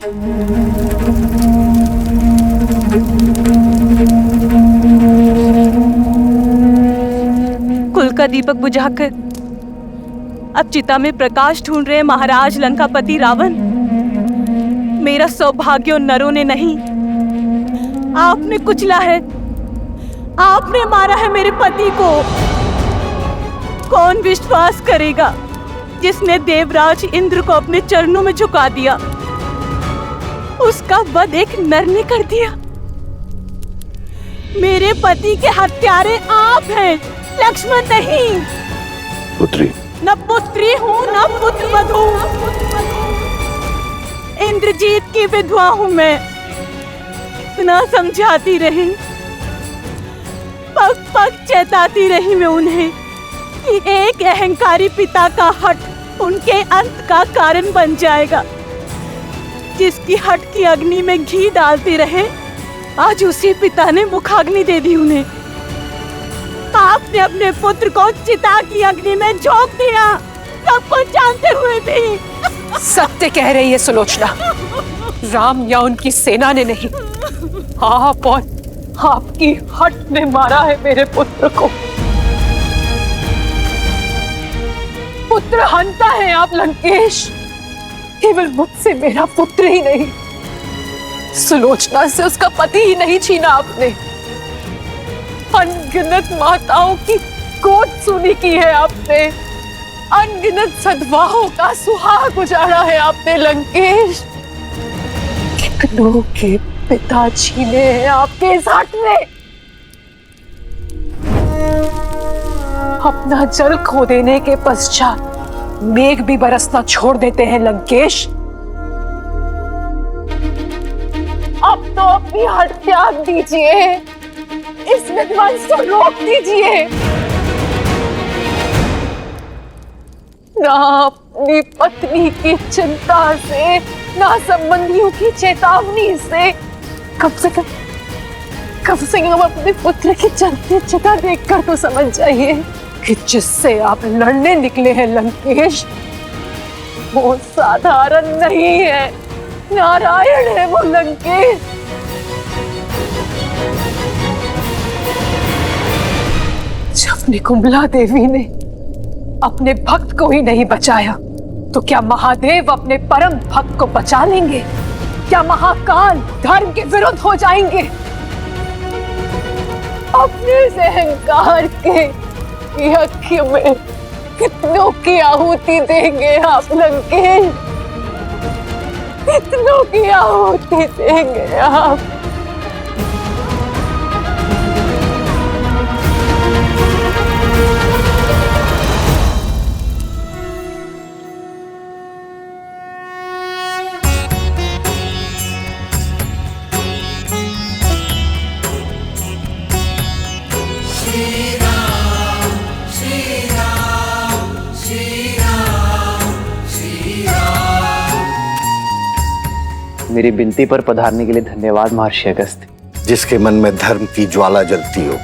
कुल का दीपक बुझाकर अब चिता में प्रकाश ढूंढ रहे महाराज लंकापति रावण। मेरा सौभाग्य उन नरों ने नहीं, आपने कुचला है, आपने मारा है मेरे पति को। कौन विश्वास करेगा जिसने देवराज इंद्र को अपने चरणों में झुका दिया, उसका वध एक नर ने कर दिया। मेरे पति के हत्यारे आप हैं, लक्ष्मण नहीं। पुत्री, न पुत्री हूँ न पुत्र वधू, इंद्रजीत की विधवा हूँ मैं। इतना समझाती रही, पग पग चेताती रही मैं उन्हें कि एक अहंकारी पिता का हठ उनके अंत का कारण बन जाएगा। जिसकी हठ की अग्नि में घी डालते रहे, आज उसी पिता ने मुखाग्नि दे दी उन्हें। आपने अपने पुत्र को चिता की अग्नि में झोंक दिया, सब कुछ जानते हुए भी। सत्य कह रही है सुलोचना, राम या उनकी सेना ने नहीं, आप और आपकी हट ने मारा है मेरे पुत्र को। पुत्र हंता है आप लंकेश, केवल मुझसे मेरा पुत्र ही नहीं, सुलोचना से उसका पति ही नहीं छीना आपने। अनगिनत माताओं की गोद सुनी की है आपने, अनगिनत सद्भावों का सुहाग उजाड़ा है आपने लंकेश। कितनों के पिता छीने हैं आपके इस हट ने। अपना जल खो देने के पश्चात मेघ भी बरसना छोड़ देते हैं लंकेश। अब तो अपनी हट त्याग दीजिए, इस विध्वंस को रोक दीजिए। ना अपनी पत्नी की चिंता से, ना संबंधियों की चेतावनी से, कम से कम अपने पुत्र की चलती चिता देखकर तो समझ जाइए कि जिससे आप लड़ने निकले हैं लंकेश, वो साधारण नहीं है, नारायण है वो लंकेश। जब निकुंभला देवी ने अपने भक्त को ही नहीं बचाया, तो क्या महादेव अपने परम भक्त को बचा लेंगे? क्या महाकाल धर्म के विरुद्ध हो जाएंगे? अपने अहंकार के यज्ञ में कितनों की आहुति देंगे आप लंकेश? कितनों की आहुति देंगे आप? मेरी विनती पर पधारने के लिए धन्यवाद महर्षि अगस्त्य। जिसके मन में धर्म की ज्वाला जलती हो,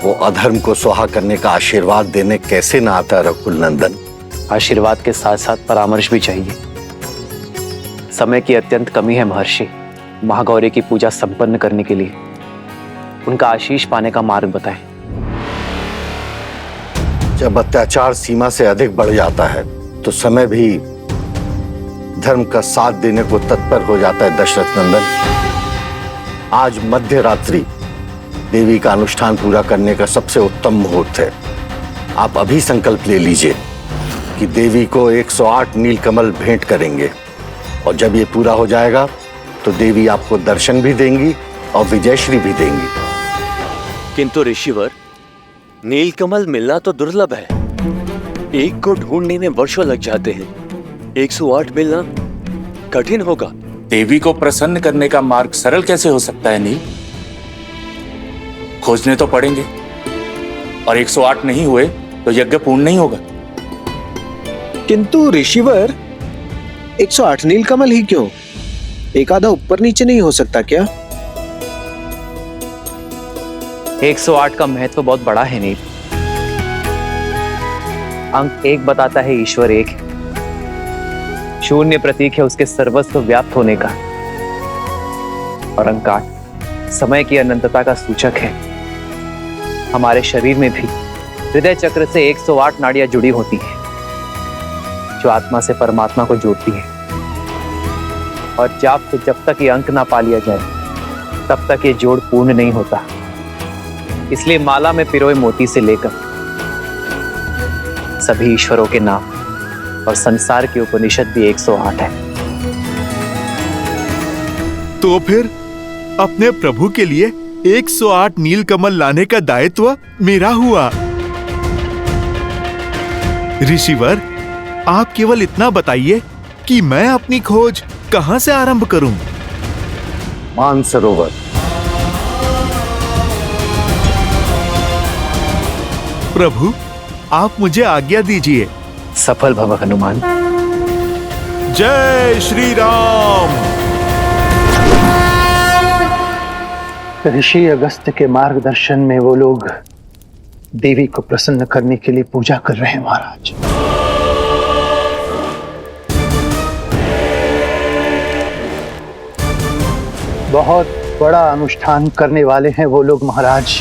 वो अधर्म को स्वाहा करने का आशीर्वाद देने कैसे ना आता रघुकुल नंदन। आशीर्वाद के साथ साथ परामर्श भी चाहिए। समय की अत्यंत कमी है महर्षि। महागौरी की पूजा संपन्न करने के लिए उनका आशीष पाने का मार्ग बताएं। जब अत्याचार सीमा से अधिक बढ़ जाता है तो समय भी धर्म का साथ देने को तत्पर हो जाता है दशरथ नंदन। आज मध्य रात्रि देवी का अनुष्ठान पूरा करने का सबसे उत्तम मुहूर्त है। आप अभी संकल्प ले लीजिए कि देवी को 108 नीलकमल भेंट करेंगे, और जब ये पूरा हो जाएगा तो देवी आपको दर्शन भी देंगी और विजयश्री भी देंगी। किंतु ऋषिवर, नीलकमल मिलना तो दुर्लभ है। एक को ढूंढने में वर्षों लग जाते हैं, 108 मिलना कठिन होगा। देवी को प्रसन्न करने का मार्ग सरल कैसे हो सकता है नील? खोजने तो पड़ेंगे, और 108 नहीं हुए तो यज्ञ पूर्ण नहीं होगा। किंतु ऋषिवर, 108 नीलकमल ही क्यों? एक आधा ऊपर नीचे नहीं हो सकता क्या? 108 का महत्व बहुत बड़ा है नील। अंक 1 बताता है ईश्वर एक है। शून्य प्रतीक है उसके सर्वस्व व्याप्त होने का, और अंक 8 समय की अनंतता का सूचक है। हमारे शरीर में भी हृदय चक्र से 108 नाड़ियां जुड़ी होती हैं, जो आत्मा से परमात्मा को जोड़ती है। और जब तक ये अंक ना पा लिया जाए, तब तक ये जोड़ पूर्ण नहीं होता। इसलिए माला में पिरोए मोती से लेकर सभी ईश्वरों के नाम और संसार के उपनिषद भी 108 है। तो फिर अपने प्रभु के लिए 108 नीलकमल लाने का दायित्व मेरा हुआ। ऋषिवर, आप केवल इतना बताइए कि मैं अपनी खोज कहां से आरंभ करूं? मानसरोवर। प्रभु, आप मुझे आज्ञा दीजिए। सफल भव हनुमान। जय श्री राम। ऋषि अगस्त्य के मार्गदर्शन में वो लोग देवी को प्रसन्न करने के लिए पूजा कर रहे हैं महाराज। बहुत बड़ा अनुष्ठान करने वाले हैं वो लोग महाराज।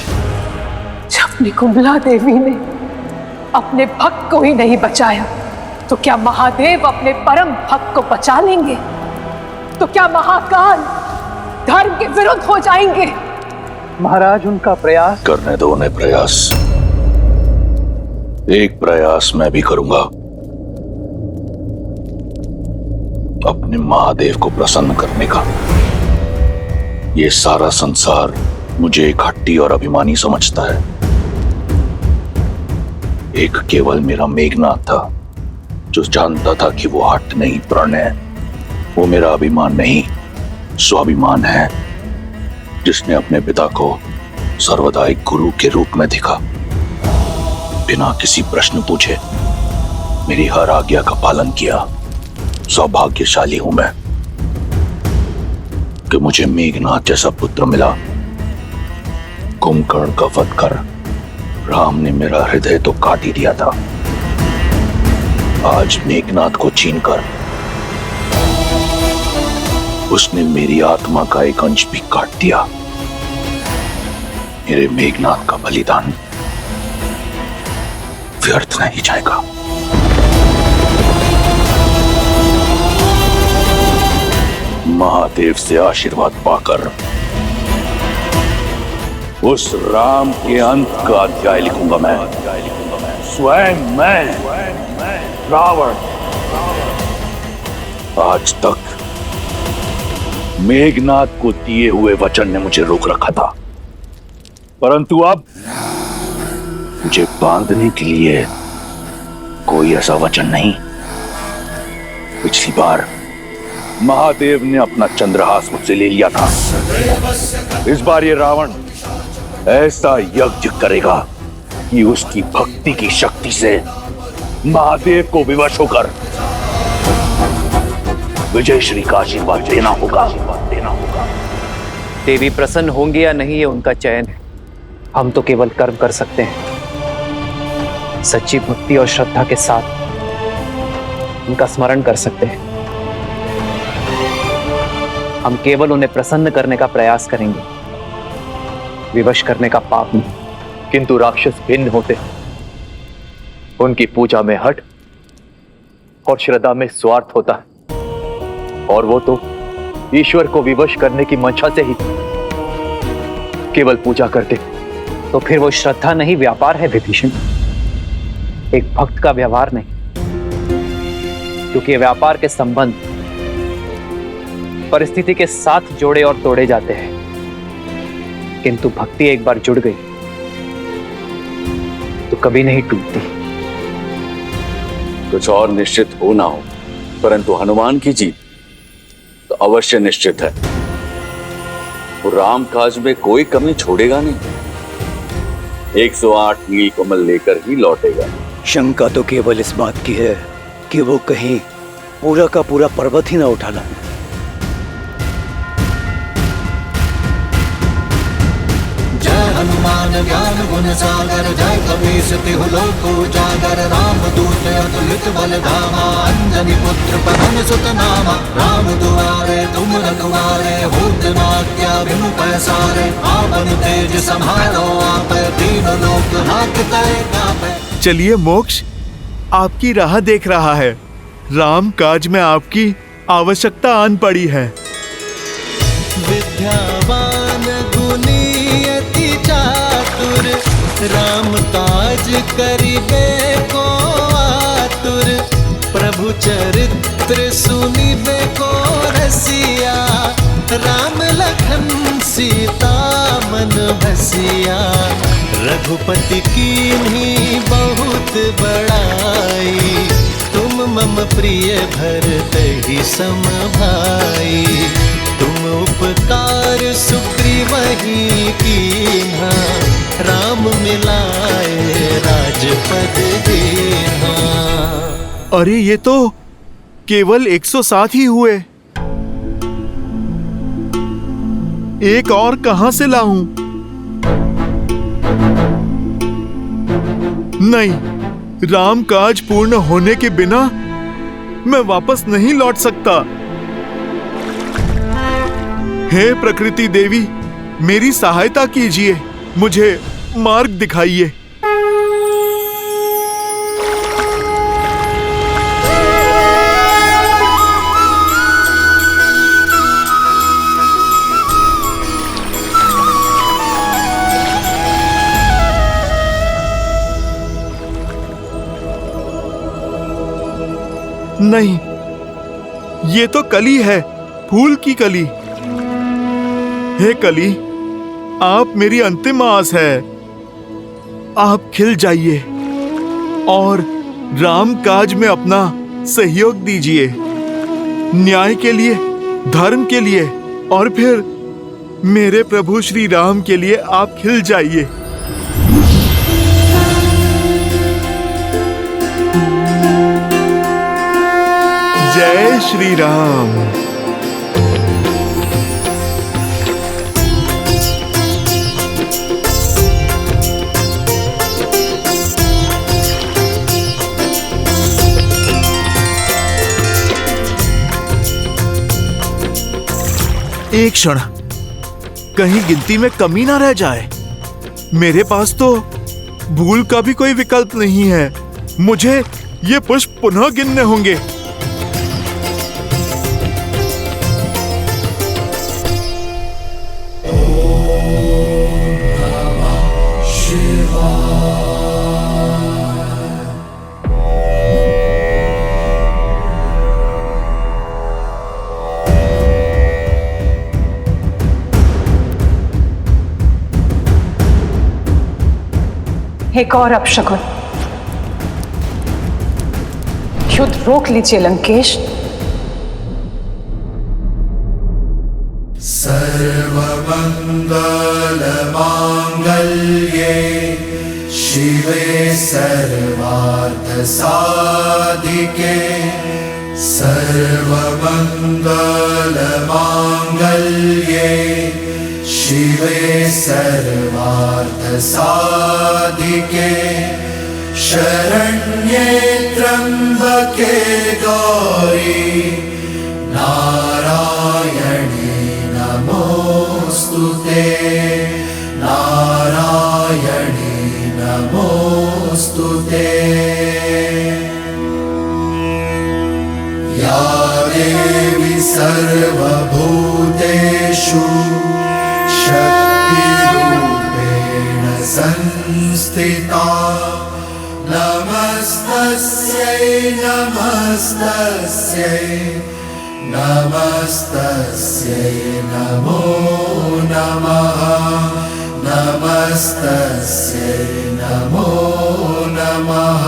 जब निकुंभला देवी ने अपने भक्त को ही नहीं बचाया, तो क्या महादेव अपने परम भक्त को बचा लेंगे? तो क्या महाकाल धर्म के विरुद्ध हो जाएंगे? महाराज, उनका प्रयास करने दो उन्हें प्रयास। एक प्रयास मैं भी करूंगा, अपने महादेव को प्रसन्न करने का। ये सारा संसार मुझे एक हट्टी और अभिमानी समझता है। एक केवल मेरा मेघनाथ था, जो जानता था कि वो हट नहीं, प्रण है। वो मेरा अभिमान नहीं, स्वाभिमान है, जिसने अपने पिता को सर्वदा एक गुरु के रूप में देखा। बिना किसी प्रश्न पूछे मेरी हर आज्ञा का पालन किया। सौभाग्यशाली हूं मैं कि मुझे मेघनाथ जैसा पुत्र मिला। कुंभकर्ण का वध कर राम ने मेरा हृदय तो काट ही दिया था, आज मेघनाथ को छीनकर उसने मेरी आत्मा का एक अंश भी काट दिया। मेरे मेघनाथ का बलिदान व्यर्थ नहीं जाएगा। महादेव से आशीर्वाद पाकर उस राम के अंत का अध्याय लिखूंगा मैं। स्वयं मैं रावण। आज तक मेघनाथ को दिए हुए वचन ने मुझे रोक रखा था, परंतु अब मुझे बांधने के लिए कोई ऐसा वचन नहीं। पिछली बार महादेव ने अपना चंद्रहास मुझसे ले लिया था। इस बार ये रावण ऐसा यज्ञ करेगा कि उसकी भक्ति की शक्ति से महादेव को विवश होकर विजय श्री का आशीर्वाद देना होगा। देवी प्रसन्न होंगे या नहीं, ये उनका चयन है। हम तो केवल कर्म कर सकते हैं। सच्ची भक्ति और श्रद्धा के साथ उनका स्मरण कर सकते हैं। हम केवल उन्हें प्रसन्न करने का प्रयास करेंगे, विवश करने का पाप नहीं। किंतु राक्षस भिन्न होते हैं। उनकी पूजा में हठ और श्रद्धा में स्वार्थ होता है, और वो तो ईश्वर को विवश करने की मंशा से ही केवल पूजा करते। तो फिर वो श्रद्धा नहीं, व्यापार है विभीषण, एक भक्त का व्यवहार नहीं। क्योंकि व्यापार के संबंध परिस्थिति के साथ जोड़े और तोड़े जाते हैं, किंतु भक्ति एक बार जुड़ गई तो कभी नहीं टूटती। कुछ और निश्चित हो ना हो, परंतु हनुमान की जीत तो अवश्य निश्चित है। वो राम काज में कोई कमी छोड़ेगा नहीं। 108 नीलकमल लेकर ही लौटेगा। शंका तो केवल इस बात की है कि वो कहीं पूरा का पूरा पर्वत ही ना उठा लाए। जय हनुमान मन ज्ञान गुण सागर, जय कपीस तिहु लोक उजागर। रामदूत अतुलित बल धामा, अंजनी पुत्र पवन सुत नामा। राम दुआरे तुम रखवारे, होत न आज्ञा बिनु पैसारे। आपन तेज सम्हारो आप, तीन लोक हांकते कांपे। चलिए मोक्ष आपकी राह देख रहा है। राम काज में आपकी आवश्यकता आन पड़ी है। विद्यावान गुणी अति चातुर, राम काज करिबे को आतुर। प्रभु चरित्र सुनिबे को रसिया, राम लखन सीता मन बसिया। रघुपति कीन्ही बहुत बड़ाई, तुम मम प्रिय भरतहि सम भाई। तुम उपकार सुग्रीवहि कीन्हा, राम मिलाए राजपद दीन्हा। अरे ये तो केवल 107 ही हुए। एक और कहां से लाऊं? नहीं, राम काज पूर्ण होने के बिना मैं वापस नहीं लौट सकता। हे प्रकृति देवी, मेरी सहायता कीजिए, मुझे मार्ग दिखाइए। नहीं, ये तो कली है, फूल की कली। हे कली, आप मेरी अंतिम आस है। आप खिल जाइए और राम काज में अपना सहयोग दीजिए। न्याय के लिए, धर्म के लिए और फिर मेरे प्रभु श्री राम के लिए आप खिल जाइए। जय श्री राम। एक क्षण, कहीं गिनती में कमी ना रह जाए। मेरे पास तो भूल का भी कोई विकल्प नहीं है। मुझे ये पुष्प पुनः गिनने होंगे। एक और अपशकुन। युद्ध रोक लीजिए लंकेश। सर्वमंगल मांगल्ये शिवे सर्वार्थ साधिके। सर्वमंगल मांगल्ये शिवे सर्वार्थ साधिके। शरण्ये त्र्यंबके गौरी नारायणी नमोस्तुते। नारायणी नमोस्तुते। या देवी सर्वभूतेषु शक्तिरूपेण संस्थिता। नमस्तस्यै नमस्तस्यै नमस्तस्यै नमो नमः। नमस्तस्यै नमो नमः।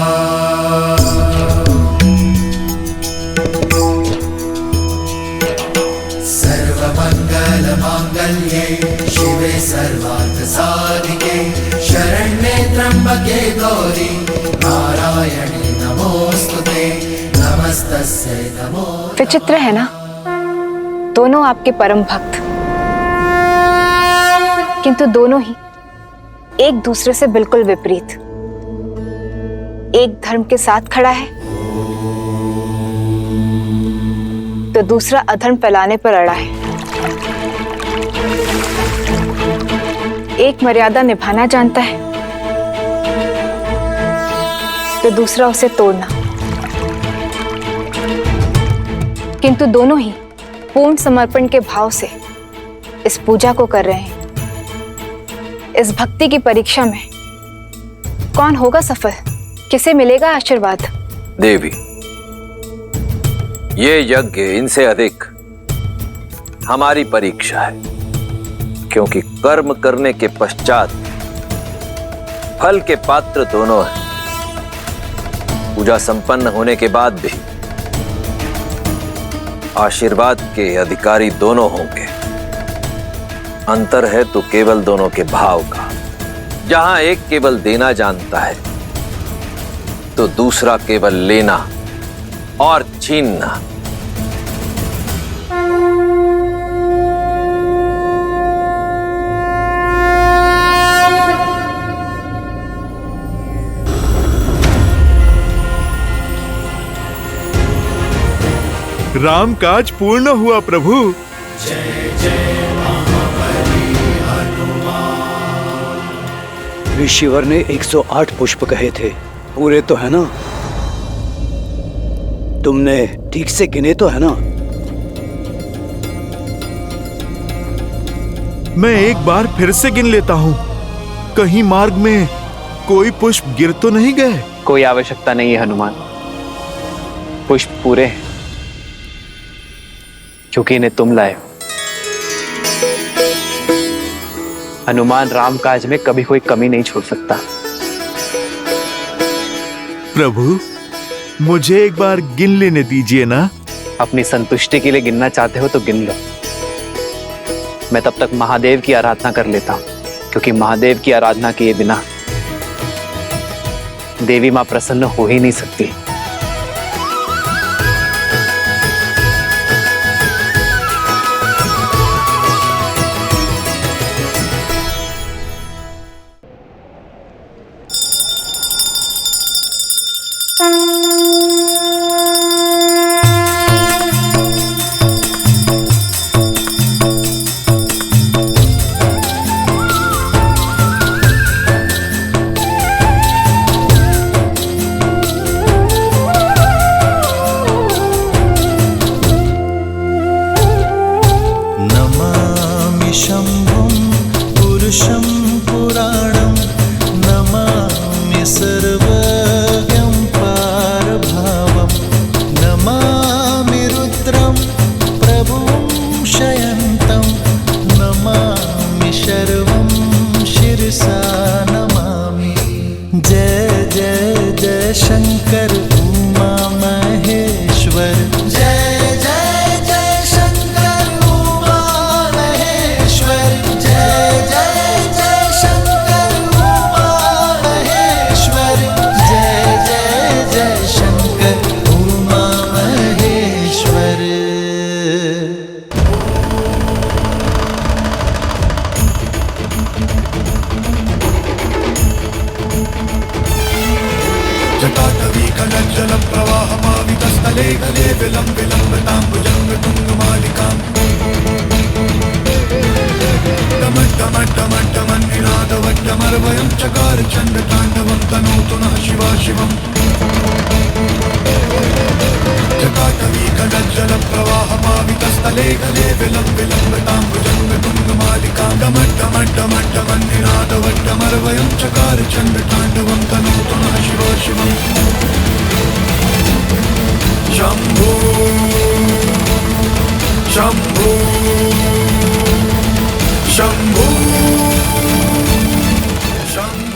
सर्वमंगल मांगल्ये शिवे सर्वार्थ साधिके। शरण्ये त्र्यंबके गौरी नारायणी नमोस्तुते। नमस्तस्यै नमो। विचित्र है ना, दोनों आपके परम भक्त, किंतु दोनों ही एक दूसरे से बिल्कुल विपरीत। एक धर्म के साथ खड़ा है तो दूसरा अधर्म फैलाने पर अड़ा है। एक मर्यादा निभाना जानता है तो दूसरा उसे तोड़ना। किंतु दोनों ही पूर्ण समर्पण के भाव से इस पूजा को कर रहे हैं। इस भक्ति की परीक्षा में कौन होगा सफल, किसे मिलेगा आशीर्वाद? देवी, ये यज्ञ इनसे अधिक हमारी परीक्षा है, क्योंकि कर्म करने के पश्चात फल के पात्र दोनों हैं। पूजा संपन्न होने के बाद भी आशीर्वाद के अधिकारी दोनों होंगे। अंतर है तो केवल दोनों के भाव का। जहां एक केवल देना जानता है तो दूसरा केवल लेना और छीनना। राम काज पूर्ण हुआ प्रभु। ऋषिवर ने 108 पुष्प कहे थे, पूरे तो है ना? तुमने ठीक से गिने तो है ना? मैं एक बार फिर से गिन लेता हूँ। कहीं मार्ग में कोई पुष्प गिर तो नहीं गए? कोई आवश्यकता नहीं है हनुमान, पुष्प पूरे हैं क्योंकि इन्हें तुम लाए हो। हनुमान राम काज में कभी कोई कमी नहीं छोड़ सकता। प्रभु, मुझे एक बार गिन लेने दीजिए ना। अपनी संतुष्टि के लिए गिनना चाहते हो तो गिन लो। मैं तब तक महादेव की आराधना कर लेता हूं, क्योंकि महादेव की आराधना किए बिना देवी मां प्रसन्न हो ही नहीं सकती।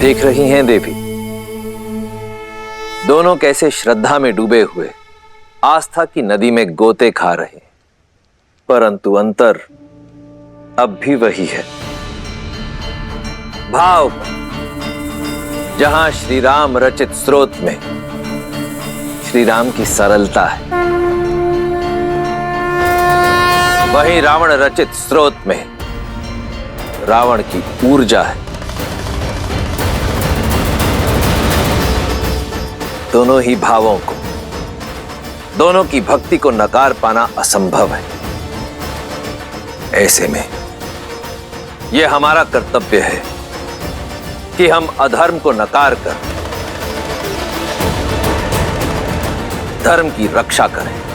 देख रही हैं देवी, दोनों कैसे श्रद्धा में डूबे हुए आस्था की नदी में गोते खा रहे, परंतु अंतर अब भी वही है। भाव जहां श्री राम रचित स्रोत में श्री राम की सरलता है, वहीं रावण रचित स्रोत में रावण की ऊर्जा है। दोनों ही भावों को, दोनों की भक्ति को नकार पाना असंभव है। ऐसे में यह हमारा कर्तव्य है कि हम अधर्म को नकार कर धर्म की रक्षा करें।